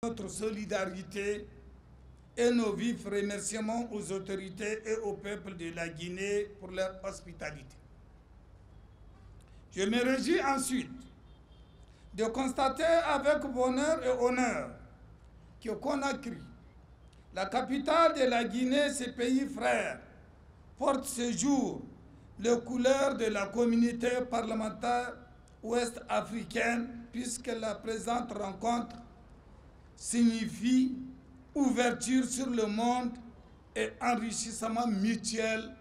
Notre solidarité et nos vifs remerciements aux autorités et au peuple de la Guinée pour leur hospitalité. Je me réjouis ensuite de constater avec bonheur et honneur que Conakry, la capitale de la Guinée, ce pays frère, porte ce jour les couleurs de la communauté parlementaire ouest-africaine, puisque la présente rencontre signifie ouverture sur le monde et enrichissement mutuel.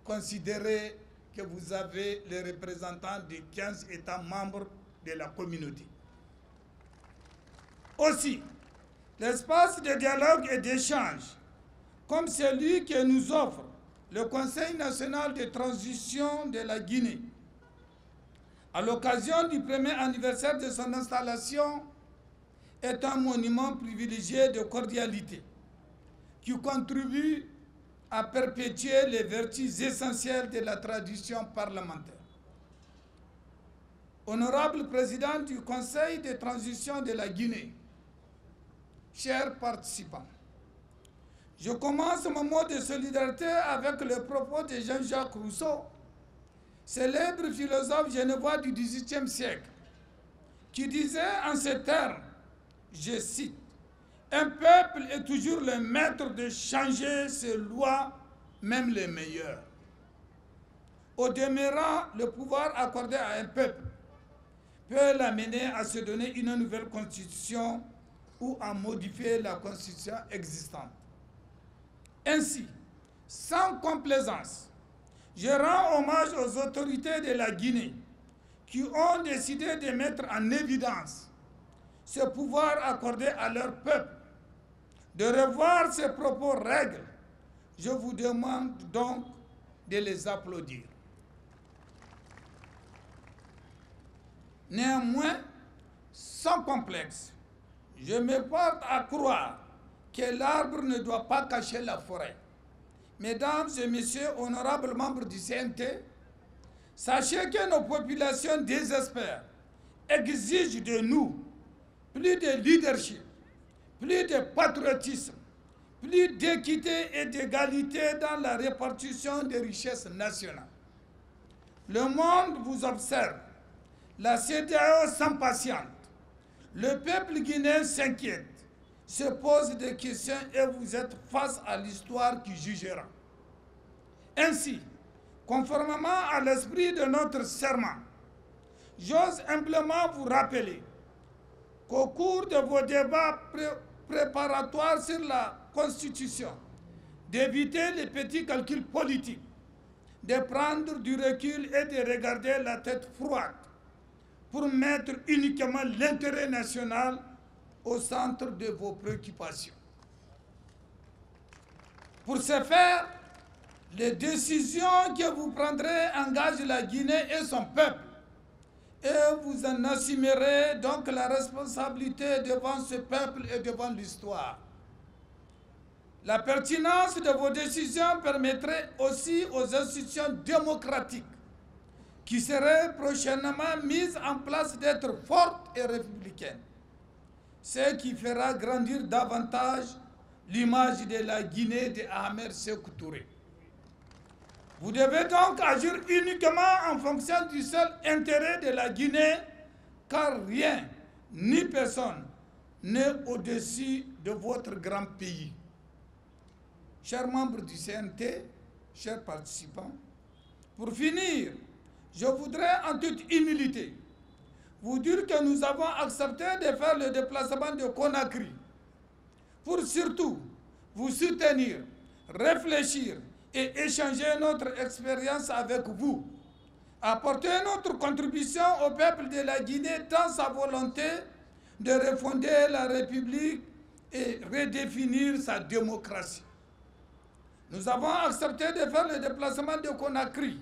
Considérez que vous avez les représentants des 15 États membres de la communauté. Aussi, l'espace de dialogue et d'échange, comme celui que nous offre le Conseil national de transition de la Guinée, à l'occasion du premier anniversaire de son installation, est un monument privilégié de cordialité qui contribue à perpétuer les vertus essentielles de la tradition parlementaire. Honorable président du Conseil de transition de la Guinée, chers participants, je commence mon mot de solidarité avec le propos de Jean-Jacques Rousseau, célèbre philosophe genevois du XVIIIe siècle, qui disait en ces termes, je cite, « Un peuple est toujours le maître de changer ses lois, même les meilleures. » Au demeurant, le pouvoir accordé à un peuple peut l'amener à se donner une nouvelle constitution ou à modifier la constitution existante. Ainsi, sans complaisance, je rends hommage aux autorités de la Guinée qui ont décidé de mettre en évidence ce pouvoir accordé à leur peuple, de revoir ses propos règles. Je vous demande donc de les applaudir. Néanmoins, sans complexe, je me porte à croire que l'arbre ne doit pas cacher la forêt. Mesdames et messieurs, honorables membres du CNT, sachez que nos populations désespèrent, exigent de nous plus de leadership, plus de patriotisme, plus d'équité et d'égalité dans la répartition des richesses nationales. Le monde vous observe, la CEDEAO s'impatiente, le peuple guinéen s'inquiète, se pose des questions et vous êtes face à l'histoire qui jugera. Ainsi, conformément à l'esprit de notre serment, j'ose humblement vous rappeler qu'au cours de vos débats préparatoires sur la Constitution, d'éviter les petits calculs politiques, de prendre du recul et de regarder la tête froide pour mettre uniquement l'intérêt national au centre de vos préoccupations. Pour ce faire, les décisions que vous prendrez engagent la Guinée et son peuple, et vous en assumerez donc la responsabilité devant ce peuple et devant l'histoire. La pertinence de vos décisions permettrait aussi aux institutions démocratiques qui seraient prochainement mises en place d'être fortes et républicaines, ce qui fera grandir davantage l'image de la Guinée de Ahmed Sékou Touré. Vous devez donc agir uniquement en fonction du seul intérêt de la Guinée, car rien ni personne n'est au-dessus de votre grand pays. Chers membres du CNT, chers participants, pour finir, je voudrais en toute humilité vous dire que nous avons accepté de faire le déplacement de Conakry pour surtout vous soutenir, réfléchir et échanger notre expérience avec vous, apporter notre contribution au peuple de la Guinée dans sa volonté de refonder la République et redéfinir sa démocratie. Nous avons accepté de faire le déplacement de Conakry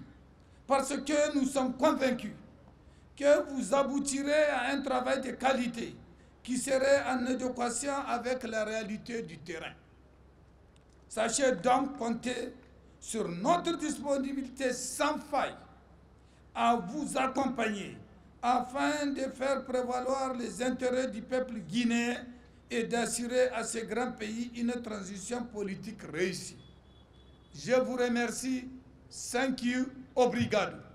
parce que nous sommes convaincus que vous aboutirez à un travail de qualité qui serait en adéquation avec la réalité du terrain. Sachez donc compter sur notre disponibilité sans faille à vous accompagner afin de faire prévaloir les intérêts du peuple guinéen et d'assurer à ce grand pays une transition politique réussie. Je vous remercie. Thank you. Obrigado.